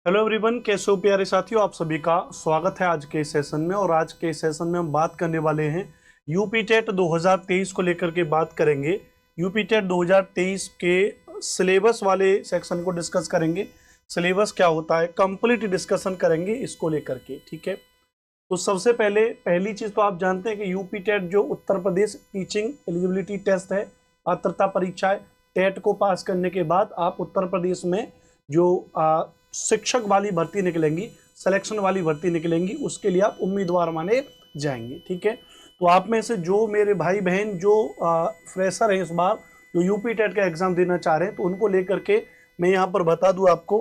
Hello everyone, कैसे हो प्यारे साथियों। आप सभी का स्वागत है आज के सेशन में। और आज के सेशन में हम बात करने वाले हैं यूपी टेट 2023 को लेकर के बात करेंगे। यूपी टेट 2023 के सिलेबस वाले सेक्शन को डिस्कस करेंगे। सिलेबस क्या होता है कंप्लीट डिस्कशन करेंगे इसको लेकर के, ठीक है। तो सबसे पहली चीज़ तो आप जानते हैं कि यूपी टेट जो Uttar Pradesh teaching eligibility test है, पात्रता परीक्षा है। टेट को पास करने के बाद आप उत्तर प्रदेश में जो शिक्षक वाली भर्ती निकलेंगी, सिलेक्शन वाली भर्ती निकलेंगी, उसके लिए आप उम्मीदवार माने जाएंगे, ठीक है। तो आप में से जो मेरे भाई बहन जो फ्रेशर है इस बार, जो यूपी टेट का एग्जाम देना चाह रहे हैं, तो उनको लेकर के मैं यहाँ पर बता दूं आपको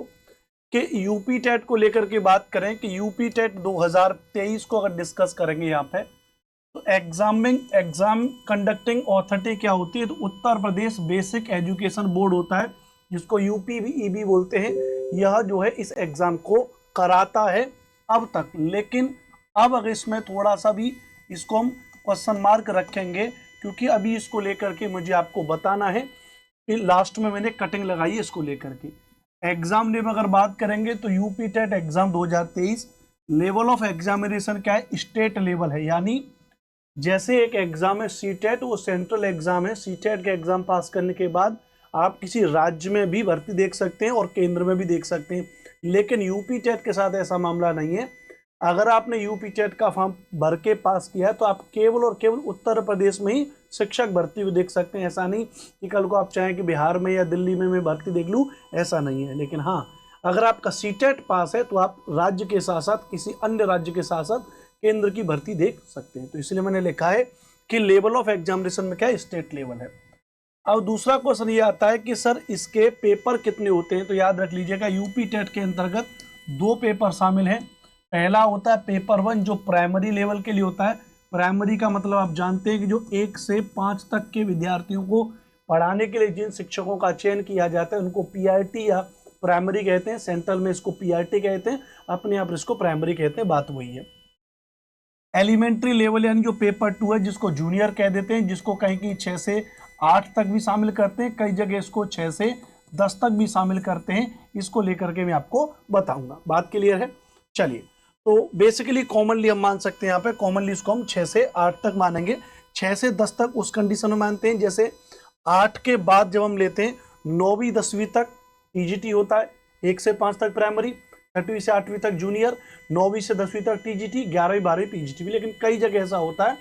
कि यूपी टेट को लेकर के बात करें कि यूपी टेट 2023 को अगर डिस्कस करेंगे यहाँ पे, तो एग्जाम कंडक्टिंग अथॉरिटी क्या होती है, तो Uttar Pradesh basic education board होता है, जिसको यूपीबीईबी बोलते हैं। यह जो है इस एग्जाम को कराता है अब तक। लेकिन अब अगर इसमें थोड़ा सा भी इसको हम क्वेश्चन मार्क रखेंगे, क्योंकि अभी इसको लेकर के मुझे आपको बताना है कि लास्ट में मैंने कटिंग लगाई है इसको लेकर के। एग्जाम नेम अगर बात करेंगे तो UP TET exam 2023 level of examination क्या है, स्टेट लेवल है। यानी जैसे एक एग्जाम है सी टेट, वो सेंट्रल एग्जाम है। सी टेट के एग्जाम पास करने के बाद आप किसी राज्य में भी भर्ती देख सकते हैं और केंद्र में भी देख सकते हैं। लेकिन यूपी टेट के साथ ऐसा मामला नहीं है। अगर आपने यूपी टेट का फॉर्म भर के पास किया है तो आप केवल और केवल उत्तर प्रदेश में ही शिक्षक भर्ती को देख सकते हैं। ऐसा नहीं कि कल को आप चाहें कि बिहार में या दिल्ली में मैं भर्ती देख लूँ, ऐसा नहीं है। लेकिन हाँ, अगर आपका सी टेट पास है तो आप राज्य के साथ साथ किसी अन्य राज्य के साथ साथ केंद्र की भर्ती देख सकते हैं। तो इसलिए मैंने लिखा है कि लेवल ऑफ एग्जामिनेशन में क्या है, स्टेट लेवल है। अब दूसरा क्वेश्चन ये आता है कि सर इसके पेपर कितने होते हैं। तो याद रख लीजिएगा, यूपी टेट के अंतर्गत 2 पेपर शामिल हैं। पहला होता है पेपर 1, जो प्राइमरी लेवल के लिए होता है। प्राइमरी का मतलब आप जानते हैं कि जो 1 से 5 तक के विद्यार्थियों को पढ़ाने के लिए जिन शिक्षकों का चयन किया जाता है उनको पीआरटी या प्राइमरी कहते हैं। सेंट्रल में इसको पीआरटी कहते हैं, अपने आप इसको प्राइमरी कहते हैं, बात वही है। एलिमेंट्री लेवल यानी जो पेपर 2 है, जिसको जूनियर कह देते हैं, जिसको कहीं की 6 से 8 तक भी शामिल करते हैं, कई जगह इसको 6 से 10 तक भी शामिल करते हैं। इसको लेकर के मैं आपको बताऊंगा। बात क्लियर है। चलिए, तो बेसिकली कॉमनली हम मान सकते हैं, यहाँ पे कॉमनली इसको हम 6 से 8 तक मानेंगे। 6 से 10 तक उस कंडीशन में मानते हैं जैसे 8 के बाद जब हम लेते हैं 9वीं 10वीं तक टीजीटी होता है, 1 से 5 तक प्राइमरी, 6वीं से 8वीं तक जूनियर, 9वीं से 10वीं तक टीजीटी, 11वीं 12वीं पीजीटी भी। लेकिन कई जगह ऐसा होता है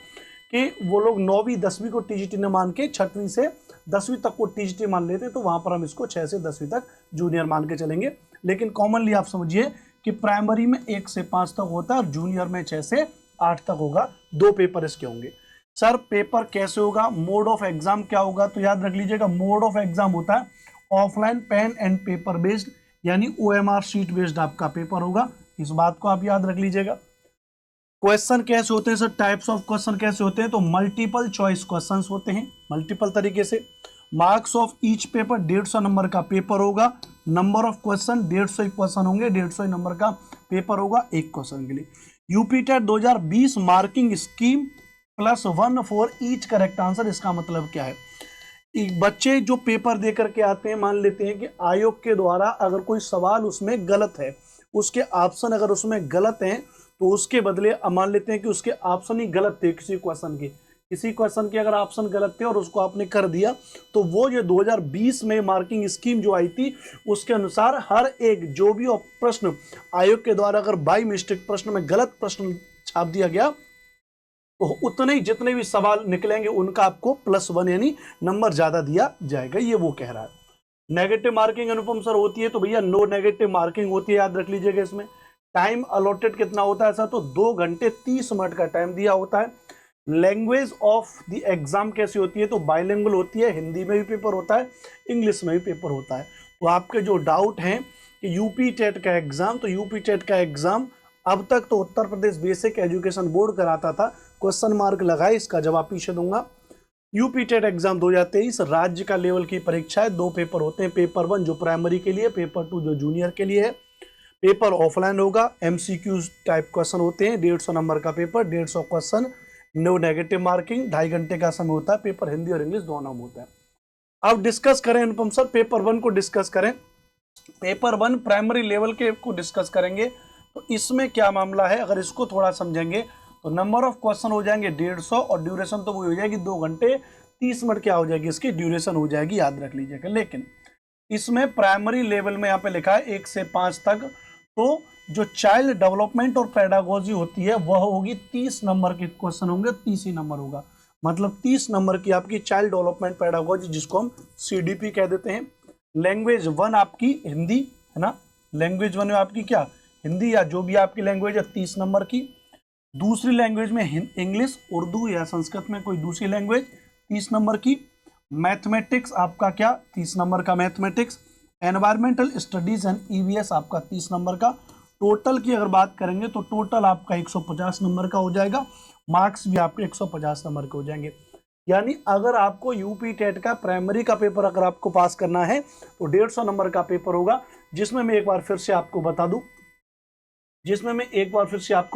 कि वो लोग 9वीं 10वीं को टीजीटी न मान के 6वीं से 10वीं तक को टीजीटी मान लेते हैं, तो वहां पर हम इसको 6 से 10वीं तक जूनियर मान के चलेंगे। लेकिन कॉमनली आप समझिए कि प्राइमरी में 1 से 5 तक होता है और जूनियर में 6 से 8 तक होगा। 2 पेपर इसके होंगे। सर पेपर कैसे होगा, मोड ऑफ एग्जाम क्या होगा, तो याद रख लीजिएगा मोड ऑफ एग्जाम होता है offline pen and paper based, यानी ओएमआर शीट बेस्ड आपका पेपर होगा। इस बात को आप याद रख लीजिएगा। क्वेश्चन कैसे होते हैं सर, टाइप्स ऑफ क्वेश्चन कैसे होते हैं, तो मल्टीपल चॉइस क्वेश्चंस होते हैं मल्टीपल तरीके से। Marks of each paper 150 number का पेपर होगा। नंबर ऑफ क्वेश्चन 150 क्वेश्चन होंगे, 150 नंबर का पेपर होगा एक क्वेश्चन के लिए। UP TET 2020 marking scheme +1 for each correct answer. इसका मतलब क्या है, बच्चे जो पेपर दे करके आते हैं, मान लेते हैं कि आयोग के द्वारा अगर कोई सवाल उसमें गलत है, उसके ऑप्शन अगर उसमें गलत हैं, तो उसके बदले मान लेते हैं कि उसके ऑप्शन ही गलत थे, किसी क्वेश्चन के अगर ऑप्शन गलत थे और उसको आपने कर दिया, तो वो जो 2020 में मार्किंग स्कीम जो आई थी, उसके अनुसार हर एक जो भी प्रश्न आयोग के द्वारा अगर बाई मिस्टेक प्रश्न में गलत प्रश्न छाप दिया गया, तो उतने ही जितने भी सवाल निकलेंगे उनका आपको +1 यानी नंबर ज्यादा दिया जाएगा, ये वो कह रहा है। नेगेटिव मार्किंग अनुपम सर होती है, तो भैया नो नेगेटिव मार्किंग होती है, याद रख लीजिएगा। इसमें टाइम अलॉटेड कितना होता है सर, तो 2 घंटे 30 मिनट का टाइम दिया होता है। लैंग्वेज ऑफ द एग्जाम कैसी होती है, तो बाइलिंगुअल होती है, हिंदी में भी पेपर होता है, इंग्लिश में भी पेपर होता है। तो आपके जो डाउट हैं कि यूपी टेट का एग्जाम, तो यूपी टेट का एग्जाम अब तक तो Uttar Pradesh basic education board कराता था, क्वेश्चन मार्क लगाए, इसका जवाब पीछे दूंगा। यूपी टेट एग्जाम 2023 राज्य का लेवल की परीक्षा है। 2 पेपर होते हैं, पेपर 1 जो प्राइमरी के लिए, पेपर 2 जो जूनियर के लिए है। पेपर ऑफलाइन होगा, एमसीक्यू टाइप क्वेश्चन होते हैं, 150 नंबर का paper, 150 question, no negative marking, 2.5 घंटे का समय होता है। पेपर हिंदी और इंग्लिश दोनों में होता है। अब डिस्कस करें अनुपम सर, पेपर 1 को डिस्कस करें। पेपर 1 प्राइमरी लेवल के को डिस्कस करेंगे। तो इसमें क्या मामला है, अगर इसको थोड़ा समझेंगे तो नंबर ऑफ क्वेश्चन हो जाएंगे 150 और ड्यूरेशन तो वो हो जाएगी 2 घंटे 30 मिनट क्या हो जाएगी, इसकी ड्यूरेशन हो जाएगी, याद रख लीजिएगा। लेकिन इसमें प्राइमरी लेवल में यहाँ पे लिखा है 1 से 5 तक, तो जो चाइल्ड डेवलपमेंट और पेडागोजी होती है वह होगी 30 नंबर के क्वेश्चन होंगे, 30 ही नंबर होगा, मतलब 30 नंबर की आपकी चाइल्ड डेवलपमेंट पेडागोजी, जिसको हम CDP कह देते हैं। लैंग्वेज 1 आपकी हिंदी है ना, लैंग्वेज 1 में आपकी क्या हिंदी या जो भी आपकी लैंग्वेज है 30 नंबर की। दूसरी लैंग्वेज में इंग्लिश, उर्दू या संस्कृत में कोई दूसरी लैंग्वेज 30 नंबर की। मैथमेटिक्स आपका क्या 30 नंबर का mathematics. Environmental studies and EVS आपका 30 नंबर का। टोटल की अगर बात करेंगे तो टोटल आपका 150 नंबर का हो जाएगा, मार्क्स भी आपके 150 नंबर के हो जाएंगे। यानी अगर आपको यूपी टेट का प्राइमरी का पेपर अगर आपको पास करना है तो 150 नंबर का पेपर होगा, जिसमें मैं एक बार फिर से आपको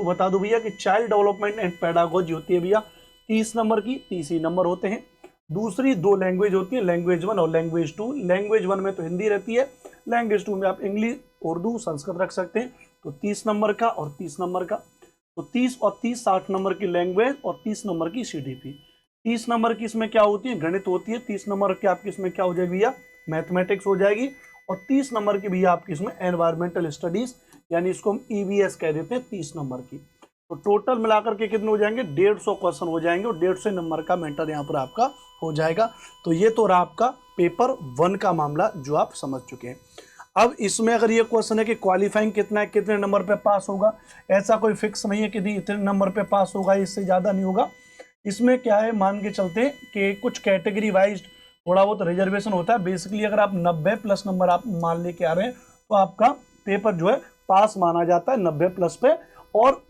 बता दूं भैया कि चाइल्ड डेवलपमेंट एंड पेडागोजी होती है भैया 30 नंबर की, 30 ही नंबर होते हैं। दूसरी 2 लैंग्वेज होती है, लैंग्वेज 1 और लैंग्वेज 2। लैंग्वेज 1 में तो हिंदी रहती है, लैंग्वेज 2 में आप इंग्लिश, उर्दू, संस्कृत रख सकते हैं। तो 30 नंबर का और 30 नंबर का, तो 30 और 30 60 नंबर की लैंग्वेज और 30 नंबर की CDP। 30 नंबर की इसमें क्या होती है, गणित होती है। 30 नंबर की आपकी इसमें क्या हो जाएगी भैया, मैथमेटिक्स हो जाएगी। और 30 नंबर की भैया आपकी इसमें एनवायरमेंटल स्टडीज, यानी इसको हम EVS कह देते हैं 30 नंबर की। तो टोटल मिलाकर के कितने हो जाएंगे, 150 क्वेश्चन हो जाएंगे और 150 नंबर का मेंटर यहाँ पर आपका हो जाएगा। तो ये तो रहा आपका पेपर 1 का मामला जो आप समझ चुके हैं। अब इसमें अगर ये क्वेश्चन है कि क्वालिफाइंग कितना है, कितने नंबर पे पास होगा, ऐसा कोई फिक्स नहीं है कि इतने नंबर पे पास होगा, इससे ज़्यादा नहीं होगा। इसमें क्या है, मान के चलते हैं कि कुछ कैटेगरी वाइज थोड़ा बहुत रिजर्वेशन होता है। बेसिकली अगर आप 90 प्लस नंबर आप मान लेके आ रहे हैं तो आपका पेपर जो है पास माना जाता है 90 प्लस पे। और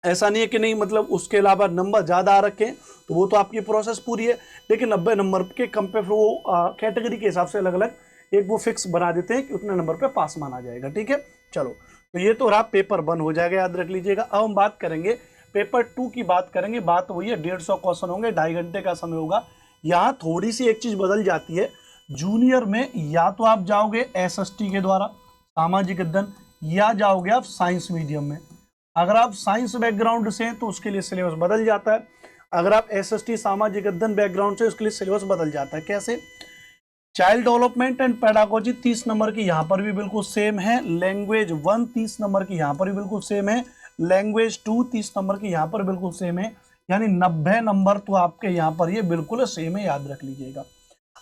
ऐसा नहीं है कि नहीं, मतलब उसके अलावा नंबर ज़्यादा आ रखे हैं तो वो तो आपकी प्रोसेस पूरी है, लेकिन 90 नंबर के कंपेयर वो कैटेगरी के हिसाब से अलग अलग एक वो फिक्स बना देते हैं कि उतने नंबर पे पास माना जाएगा। ठीक है, चलो, तो ये तो रहा पेपर 1 हो जाएगा, याद रख लीजिएगा। अब हम बात करेंगे पेपर 2 की, बात करेंगे। बात वही है, 150 क्वेश्चन होंगे, 2.5 घंटे का समय होगा। यहाँ थोड़ी सी एक चीज़ बदल जाती है, जूनियर में या तो आप जाओगे SST के द्वारा, सामाजिक अध्ययन, या जाओगे आप साइंस मीडियम में। अगर आप साइंस बैकग्राउंड से हैं तो उसके लिए सिलेबस बदल जाता है, अगर आप SST सामाजिक अध्ययन बैकग्राउंड से उसके लिए सिलेबस बदल जाता है। कैसे, child development and pedagogy 30 number की यहाँ पर भी बिल्कुल सेम है, लैंग्वेज 1 30 नंबर की यहाँ पर भी बिल्कुल सेम है, लैंग्वेज 2 30 नंबर की यहाँ पर बिल्कुल सेम है, यानी 90 नंबर तो आपके यहाँ पर ये बिल्कुल सेम है, याद रख लीजिएगा।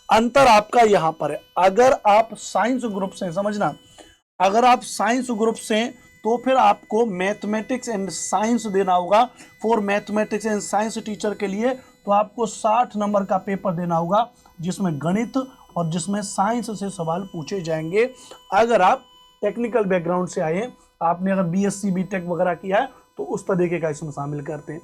अंतर आपका यहाँ पर है, अगर आप साइंस ग्रुप से, समझना, अगर आप साइंस ग्रुप से तो फिर आपको मैथमेटिक्स एंड साइंस देना होगा। For mathematics and science teacher के लिए तो आपको 60 नंबर का पेपर देना होगा, जिसमें गणित और जिसमें साइंस से सवाल पूछे जाएंगे। अगर आप टेक्निकल बैकग्राउंड से आए हैं, आपने अगर BSc BTech वगैरह किया है तो उस तरीके का इसमें शामिल करते हैं।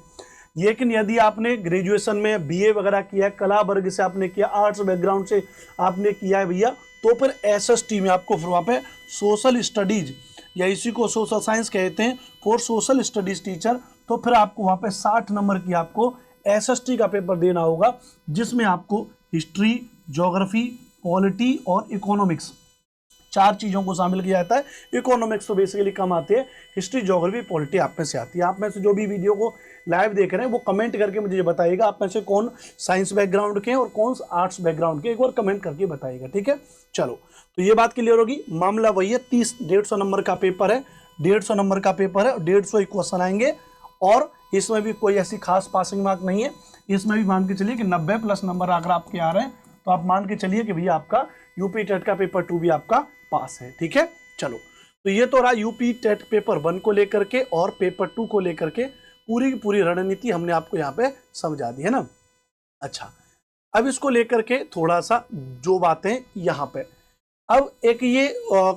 लेकिन यदि आपने ग्रेजुएशन में BA वगैरह किया है, कला वर्ग से आपने किया, आर्ट्स बैकग्राउंड से आपने किया है भैया, तो फिर SST में आपको फिर वहाँ पे सोशल स्टडीज या इसी को सोशल साइंस कहते हैं, फॉर सोशल स्टडीज टीचर, तो फिर आपको वहाँ पे 60 नंबर की आपको SST का पेपर देना होगा, जिसमें आपको हिस्ट्री, ज्योग्राफी, पॉलिटी और इकोनॉमिक्स 4 चीज़ों को शामिल किया जाता है। इकोनॉमिक्स तो बेसिकली कम आते हैं, हिस्ट्री, ज्योग्राफी, पॉलिटी आप में से आती है। आप में से जो भी वीडियो को लाइव देख रहे हैं वो कमेंट करके मुझे बताइएगा आप में से कौन साइंस बैकग्राउंड के और कौन आर्ट्स बैकग्राउंड के, एक बार कमेंट करके बताइएगा। ठीक है, चलो, तो ये बात क्लियर होगी। मामला वही है, 150 नंबर का पेपर है, 150 नंबर का पेपर है, 150 ही क्वेश्चन आएंगे और इसमें भी कोई ऐसी खास पासिंग मार्क नहीं है। इसमें भी मान के चलिए कि 90 प्लस नंबर अगर आपके आ रहे हैं तो आप मान के चलिए कि भैया आपका यूपी टेट का पेपर 2 भी आपका पास है। ठीक है, चलो, तो ये तो रहा यूपी टेट पेपर 1 को लेकर के, और पेपर 2 को लेकर के पूरी की पूरी रणनीति हमने आपको यहाँ पे समझा दी है ना। अच्छा, अब इसको लेकर के थोड़ा सा जो बातें यहाँ पे, अब एक ये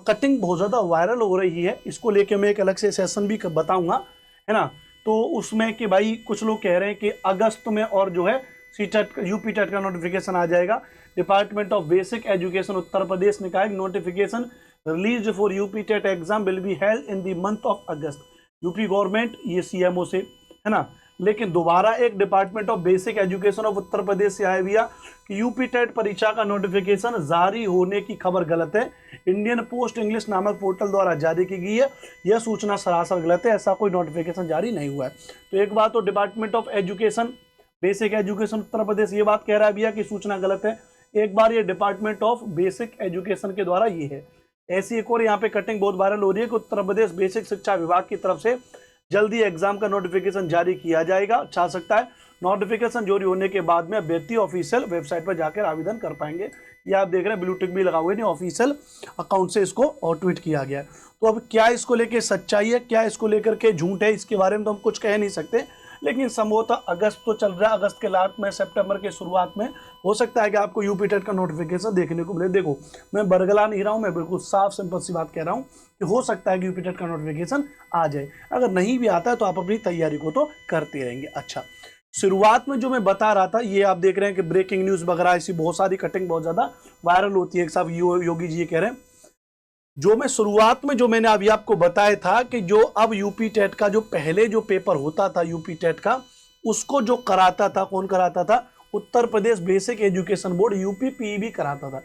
कटिंग बहुत ज़्यादा वायरल हो रही है, इसको लेके मैं एक अलग से सेशन भी बताऊंगा, है ना। तो उसमें कि भाई कुछ लोग कह रहे हैं कि अगस्त में और जो है सीटेट यूपी टेट का नोटिफिकेशन आ जाएगा। Department of basic education Uttar Pradesh ने कहा है notification release for UP TET exam will be held in the month of August. UP government, ये CMO से, है ना, लेकिन दोबारा एक department of basic education of Uttar Pradesh से आया भैया कि यूपी टेट परीक्षा का नोटिफिकेशन जारी होने की खबर गलत है, इंडियन पोस्ट इंग्लिश नामक पोर्टल द्वारा जारी की गई है, यह सूचना सरासर गलत है, ऐसा कोई नोटिफिकेशन जारी नहीं हुआ है। तो एक बात तो department of education basic education Uttar Pradesh ये बात कह रहा है भैया कि सूचना गलत है, एक बार ये डिपार्टमेंट ऑफ बेसिक एजुकेशन के द्वारा ये है। ऐसी एक और यहाँ पे कटिंग बहुत वायरल हो रही है कि उत्तर प्रदेश बेसिक शिक्षा विभाग की तरफ से जल्दी एग्जाम का नोटिफिकेशन जारी किया जाएगा, चाह सकता है। नोटिफिकेशन जारी होने के बाद में अभ्यर्थी ऑफिशियल वेबसाइट पर जाकर आवेदन कर पाएंगे। ये आप देख रहे हैं ब्लू टिक भी लगा हुआ है, ऑफिशियल अकाउंट से इसको और ट्वीट किया गया है। तो अब क्या इसको लेकर सच्चाई है, क्या इसको लेकर के झूठ है, इसके बारे में तो हम कुछ कह नहीं सकते, लेकिन संभवतः अगस्त तो चल रहा है, अगस्त के लास्ट में सितंबर के शुरुआत में हो सकता है कि आपको यूपी टेट का नोटिफिकेशन देखने को मिले। देखो मैं बरगला नहीं रहा हूं, मैं बिल्कुल साफ सिंपल सी बात कह रहा हूं कि हो सकता है कि यूपी टेट का नोटिफिकेशन आ जाए। अगर नहीं भी आता है तो आप अपनी तैयारी को तो करते रहेंगे। अच्छा, शुरुआत में जो मैं बता रहा था, ये आप देख रहे हैं कि ब्रेकिंग न्यूज वगैरह ऐसी बहुत सारी कटिंग बहुत ज्यादा वायरल होती है। एक साहब योगी जी कह रहे हैं, जो मैं शुरुआत में जो मैंने अभी आपको बताया था कि जो अब यूपी टेट का जो पहले जो पेपर होता था यूपी टेट का, उसको जो कराता था, कौन कराता था? Uttar Pradesh basic education board यूपीपीईबी कराता था।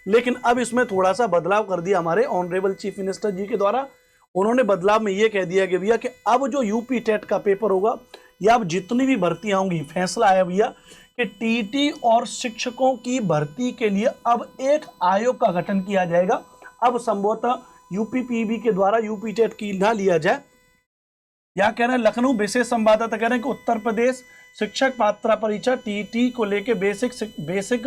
लेकिन अब इसमें थोड़ा सा बदलाव कर दिया हमारे ऑनरेबल चीफ मिनिस्टर जी के द्वारा। उन्होंने बदलाव में ये कह दिया कि भैया कि अब जो यूपी टेट का पेपर होगा या अब जितनी भी भर्तियां होंगी, फैसला आया भैया कि टीटी और शिक्षकों की भर्ती के लिए अब एक आयोग का गठन किया जाएगा। अब संभवतः यूपीपीबी के द्वारा यूपी टेट की ना लिया जाए। क्या कह रहे हैं लखनऊ विशेष संवाददाता कह रहे हैं कि उत्तर प्रदेश शिक्षक पात्रता परीक्षा टीटी को लेकर बेसिक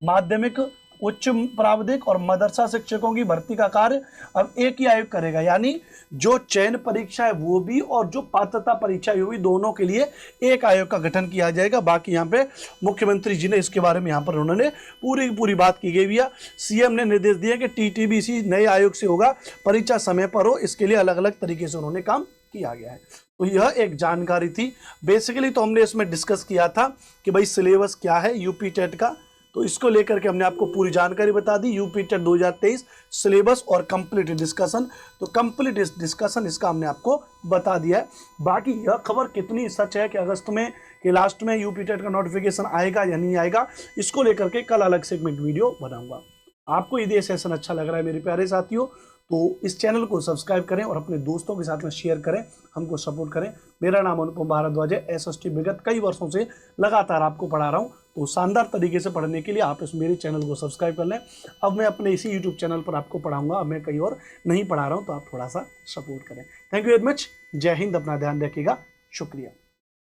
माध्यमिक उच्च प्राविधिक और मदरसा शिक्षकों की भर्ती का कार्य अब एक ही आयोग करेगा। यानी जो चयन परीक्षा है वो भी और जो पात्रता परीक्षा है वो भी, दोनों के लिए एक आयोग का गठन किया जाएगा। बाकी यहाँ पे मुख्यमंत्री जी ने इसके बारे में यहाँ पर उन्होंने पूरी बात की गई है। सीएम ने निर्देश दिया कि टीटीबीसी नए आयोग से होगा, परीक्षा समय पर हो, इसके लिए अलग अलग तरीके से उन्होंने काम किया गया है। तो यह एक जानकारी थी। बेसिकली तो हमने इसमें डिस्कस किया था कि भाई सिलेबस क्या है यूपी टेट का, तो इसको लेकर के हमने आपको पूरी जानकारी बता दी। यूपी टेट 2023 सिलेबस और कंप्लीट डिस्कशन, तो कंप्लीट डिस्कशन इसका हमने आपको बता दिया है। बाकी यह खबर कितनी सच है कि अगस्त में के लास्ट में यूपी टेट का नोटिफिकेशन आएगा या नहीं आएगा, इसको लेकर के कल अलग सेगमेंट वीडियो बनाऊंगा। आपको यदि सेशन अच्छा लग रहा है मेरे प्यारे साथियों, तो इस चैनल को सब्सक्राइब करें और अपने दोस्तों के साथ में शेयर करें, हमको सपोर्ट करें। मेरा नाम अनुपम भारद्वाज है, एसएसटी विगत कई वर्षों से लगातार आपको पढ़ा रहा हूं, तो शानदार तरीके से पढ़ने के लिए आप इस मेरे चैनल को सब्सक्राइब कर लें। अब मैं अपने इसी यूट्यूब चैनल पर आपको पढ़ाऊंगा, अब मैं कहीं और नहीं पढ़ा रहा हूँ, तो आप थोड़ा सा सपोर्ट करें। थैंक यू वेरी मच, जय हिंद, अपना ध्यान रखिएगा, शुक्रिया।